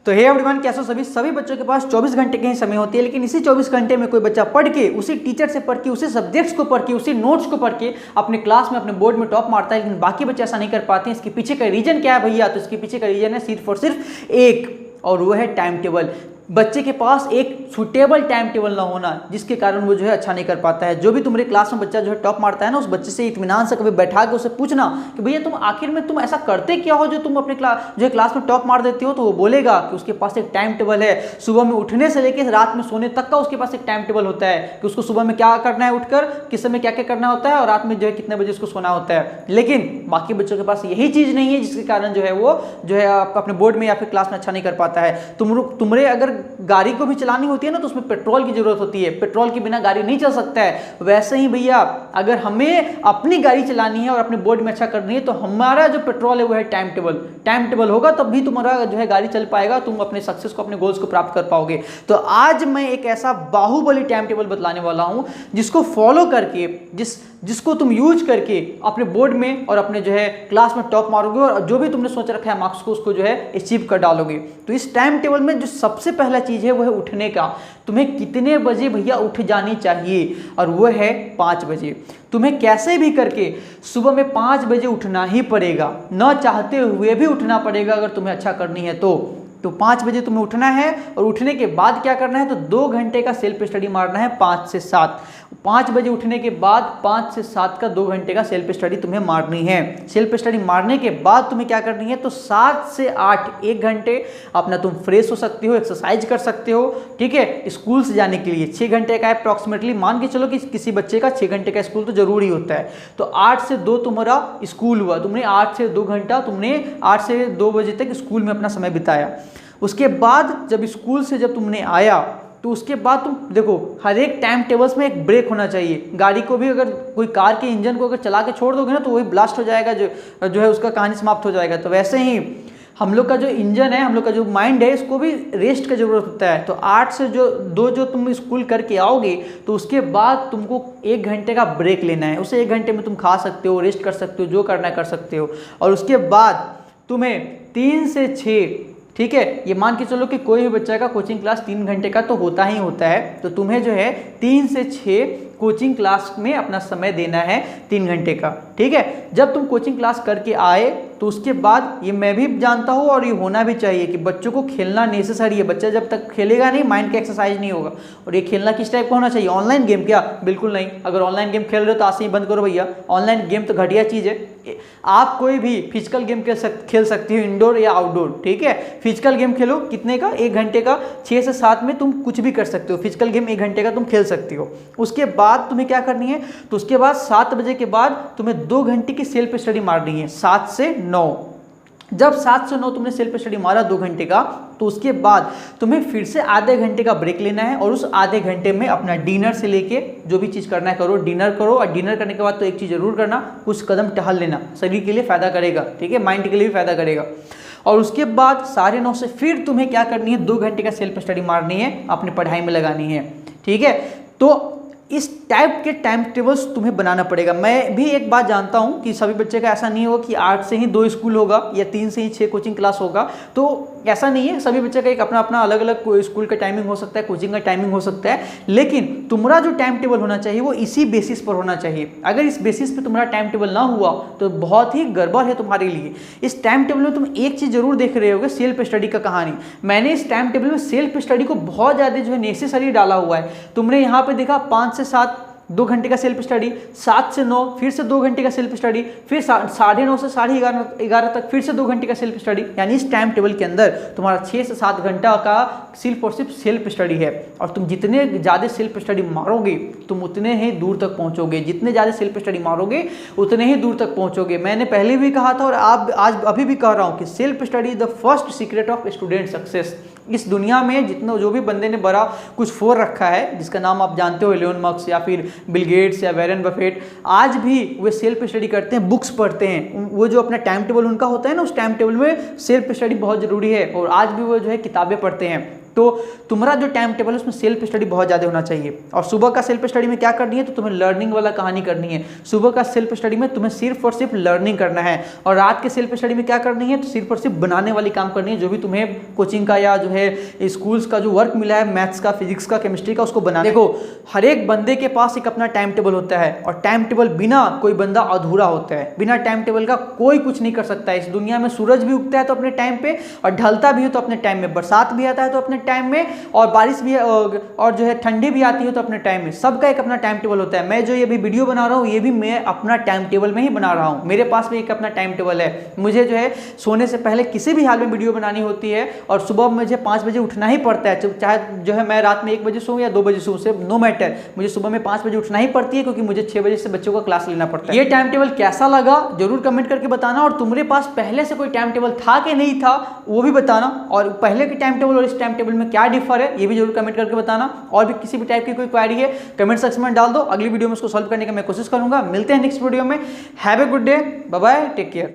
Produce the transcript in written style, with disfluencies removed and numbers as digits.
तो hey everyone, कैसे सभी बच्चों के पास 24 घंटे के ही समय होती है, लेकिन इसी 24 घंटे में कोई बच्चा पढ़ के, उसी टीचर से पढ़ के, उसी सब्जेक्ट्स को पढ़ के, उसी नोट्स को पढ़ के अपने क्लास में, अपने बोर्ड में टॉप मारता है, लेकिन बाकी बच्चे ऐसा नहीं कर पाते हैं। इसके पीछे का रीजन क्या है भैया? तो इसके पीछे का रीजन है सिर्फ और सिर्फ एक, और वो है टाइम टेबल। बच्चे के पास एक सुटेबल टाइम टेबल ना होना, जिसके कारण वो जो है अच्छा नहीं कर पाता है। जो भी तुम्हारे क्लास में बच्चा जो है टॉप मारता है ना, उस बच्चे से इत्मीनान से कभी बैठा के उसे पूछना कि भैया तुम आखिर में तुम ऐसा करते क्या हो जो तुम अपने क्लास में टॉप मार देते हो, तो वो बोलेगा कि उसके पास एक टाइम टेबल है। सुबह में उठने से लेकर रात में सोने तक का उसके पास एक टाइम टेबल होता है कि उसको सुबह में क्या करना है, उठकर किस समय क्या क्या करना होता है, और रात में जो है कितने बजे उसको सोना होता है। लेकिन बाकी बच्चों के पास यही चीज नहीं है, जिसके कारण जो है वो जो है अपने बोर्ड में या फिर क्लास में अच्छा नहीं कर पाता है। तुम्हारे अगर गाड़ी को भी चलानी होती है ना, तो उसमें पेट्रोल की जरूरत होती है। पेट्रोल के बिना गाड़ी नहीं चल सकता है। वैसे ही भैया, अगर हमें अपनी गाड़ी चलानी है और अपने बोर्ड में अच्छा करनी है, तो हमारा जो पेट्रोल है वो है टाइम टेबल। टाइम टेबल होगा तब भी तुम्हारा जो है गाड़ी चल पाएगा, तुम अपने सक्सेस को, अपने गोल्स को प्राप्त कर पाओगे। तो आज मैं एक ऐसा बाहुबली टाइम टेबल बतलाने वाला हूं, जिसको फॉलो करके, जिसको तुम यूज करके अपने बोर्ड में और अपने जो है क्लास में टॉप मारोगे, और जो भी तुमने सोच रखा है मार्क्स को, उसको जो है अचीव कर डालोगे। तो इस टाइम टेबल में जो सबसे पहला चीज है वो है उठने का। तुम्हें कितने बजे भैया उठ जानी चाहिए, और वो है 5 बजे। तुम्हें कैसे भी करके सुबह में 5 बजे उठना ही पड़ेगा, न चाहते हुए भी उठना पड़ेगा अगर तुम्हें अच्छा करनी है तो 5 बजे तुम्हें उठना है। और उठने के बाद क्या करना है, तो 2 घंटे का सेल्फ स्टडी मारना है 5 से 7। 5 बजे उठने के बाद 5 से 7 का 2 घंटे का सेल्फ स्टडी तुम्हें मारनी है। सेल्फ स्टडी मारने के बाद तुम्हें क्या करनी है, तो 7 से 8 1 घंटे अपना तुम फ्रेश हो सकते हो, एक्सरसाइज कर सकते हो, ठीक है। स्कूल से जाने के लिए 6 घंटे का अप्रॉक्सीमेटली मान के चलो कि किसी बच्चे का 6 घंटे का स्कूल तो जरूरी होता है। तो 8 से 2 तुम्हारा स्कूल हुआ, तुमने 8 से 2 घंटा तुमने 8 से 2 बजे तक स्कूल में अपना समय बिताया। उसके बाद जब स्कूल से जब तुमने आया, तो उसके बाद तुम देखो, हर एक टाइम टेबल्स में एक ब्रेक होना चाहिए। गाड़ी को भी, अगर कोई कार के इंजन को अगर चला के छोड़ दोगे ना, तो वही ब्लास्ट हो जाएगा, जो है उसका कहानी समाप्त हो जाएगा। तो वैसे ही हम लोग का जो इंजन है, हम लोग का जो माइंड है, इसको भी रेस्ट की जरूरत होता है। तो 8 से 2 जो तुम स्कूल करके आओगे, तो उसके बाद तुमको 1 घंटे का ब्रेक लेना है। उसे 1 घंटे में तुम खा सकते हो, रेस्ट कर सकते हो, जो करना है कर सकते हो। और उसके बाद तुम्हें 3 से 6, ठीक है, ये मान के चलो कि कोई भी बच्चा का कोचिंग क्लास 3 घंटे का तो होता ही होता है। तो तुम्हें जो है 3 से 6 कोचिंग क्लास में अपना समय देना है 3 घंटे का, ठीक है। जब तुम कोचिंग क्लास करके आए, तो उसके बाद ये मैं भी जानता हूँ और ये होना भी चाहिए कि बच्चों को खेलना नेसेसरी है। बच्चा जब तक खेलेगा नहीं, माइंड का एक्सरसाइज नहीं होगा। और ये खेलना किस टाइप का होना चाहिए? ऑनलाइन गेम क्या? बिल्कुल नहीं। अगर ऑनलाइन गेम खेल रहे हो तो आज से ही बंद करो भैया। ऑनलाइन गेम तो घटिया चीज़ है। आप कोई भी फिजिकल गेम खेल सकते हो, इंडोर या आउटडोर, ठीक है। फिजिकल गेम खेलो, कितने का? 1 घंटे का। 6 से 7 में तुम कुछ भी कर सकते हो। फिजिकल गेम 1 घंटे का तुम खेल सकते हो। उसके बाद तुम्हें क्या करनी है, तो उसके बाद 7 बजे के बाद तुम्हें 2 घंटे की सेल्फ स्टडी मारनी है, 7 से 9। जब 7 से 9 तुमने सेल्फ स्टडी मारा 2 घंटे का, तो उसके बाद तुम्हें फिर से आधे घंटे का ब्रेक लेना है। और उस आधे घंटे में अपना डिनर से लेके जो भी चीज़ करना है करो, डिनर करो। और डिनर करने के बाद तो एक चीज़ जरूर करना, कुछ कदम टहल लेना, शरीर के लिए फायदा करेगा, ठीक है, माइंड के लिए भी फायदा करेगा। और उसके बाद 9:30 से फिर तुम्हें क्या करनी है, 2 घंटे का सेल्फ स्टडी मारनी है, अपनी पढ़ाई में लगानी है, ठीक है। तो इस टाइप के टाइम टेबल्स तुम्हें बनाना पड़ेगा। मैं भी एक बात जानता हूं कि सभी बच्चे का ऐसा नहीं होगा कि 8 से ही 2 स्कूल होगा या 3 से ही 6 कोचिंग क्लास होगा। तो ऐसा नहीं है, सभी बच्चे का एक अपना अपना अलग अलग स्कूल का टाइमिंग हो सकता है, कोचिंग का टाइमिंग हो सकता है। लेकिन तुम्हारा जो टाइम टेबल होना चाहिए वो इसी बेसिस पर होना चाहिए। अगर इस बेसिस पर तुम्हारा टाइम टेबल ना हुआ तो बहुत ही गड़बड़ है तुम्हारे लिए। इस टाइम टेबल में तुम एक चीज़ जरूर देख रहे होगे, सेल्फ स्टडी का कहानी। मैंने इस टाइम टेबल में सेल्फ स्टडी को बहुत ज़्यादा जो है नेसेसरी डाला हुआ है। तुमने यहाँ पे देखा 5 से 7 2 घंटे का सेल्फ स्टडी, 7 से 9 फिर से 2 घंटे का सेल्फ स्टडी, फिर 9:30 से 11:30 तक फिर से 2 घंटे का सेल्फ स्टडी। यानी इस टाइम टेबल के अंदर तुम्हारा 6 से 7 घंटा का सिर्फ और सिर्फ सेल्फ स्टडी है। और तुम जितने ज़्यादा सेल्फ स्टडी मारोगे, तुम उतने ही दूर तक पहुंचोगे। जितने ज़्यादा सेल्फ स्टडी मारोगे, उतने ही दूर तक पहुंचोगे। मैंने पहले भी कहा था और आज अभी भी कह रहा हूँ कि self study is the first secret of student success. इस दुनिया में जितना जो भी बंदे ने बड़ा कुछ फोर रखा है, जिसका नाम आप जानते हो, एलोन मस्क या फिर बिल गेट्स या वॉरेन बफेट, आज भी वे सेल्फ स्टडी करते हैं, बुक्स पढ़ते हैं। वो जो अपना टाइम टेबल उनका होता है ना, उस टाइम टेबल में सेल्फ स्टडी बहुत जरूरी है। और आज भी वो जो है किताबें पढ़ते हैं। तो तुम्हारा जो टाइम टेबल है उसमें सेल्फ स्टडी बहुत ज़्यादा होना चाहिए। और सुबह का सेल्फ स्टडी में क्या करनी है, तो तुम्हें लर्निंग वाला कहानी करनी है। सुबह का सेल्फ स्टडी में तुम्हें सिर्फ और सिर्फ लर्निंग करना है। और रात के सेल्फ स्टडी में क्या करनी है, तो सिर्फ और सिर्फ बनाने वाली काम करनी है, जो भी तुम्हें कोचिंग का या जो है स्कूल्स का जो वर्क मिला है, मैथ्स का, फिजिक्स का, केमिस्ट्री का, उसको बनाने। देखो हर एक बंदे के पास एक अपना टाइम टेबल होता है और टाइम टेबल बिना कोई बंदा अधूरा होता है। बिना टाइम टेबल का कोई कुछ नहीं कर सकता है। इस दुनिया में सूरज भी उगता है तो अपने टाइम पे, और ढलता भी हो तो अपने टाइम में, बरसात भी आता है तो अपने टाइम में, और बारिश भी और जो है ठंडी भी आती है तो अपने टाइम में। सबका एक अपना टाइम टेबल होता है। मैं जो ये भी वीडियो बना रहा हूँ ये भी मैं अपना टाइम टेबल में ही बना रहा हूँ। मेरे पास भी एक अपना टाइम टेबल है। मुझे जो है सोने से पहले किसी भी हाल में वीडियो बनानी होती है और सुबह मुझे 5 बजे उठना ही पड़ता है। चाहे जो है मैं रात में 1 बजे सोऊं या 2 बजे सोऊं, से नो मैटर, मुझे सुबह में 5 बजे उठना ही पड़ती है, क्योंकि मुझे 6 बजे से बच्चों का क्लास लेना पड़ता है। ये टाइम टेबल कैसा लगा जरूर कमेंट करके बताना। और तुम्हारे पास पहले से कोई टाइम टेबल था कि नहीं था वो भी बताना। और पहले के टाइम टेबल और इस टाइम टेबल में क्या डिफर है ये भी जरूर कमेंट करके बताना। और भी किसी भी टाइप की कोई क्वेरी है कमेंट सेक्शन में डाल दो। अगली वीडियो में उसको सॉल्व करने का मैं कोशिश करूंगा। मिलते हैं नेक्स्ट वीडियो में। Have a good day, bye bye, take care.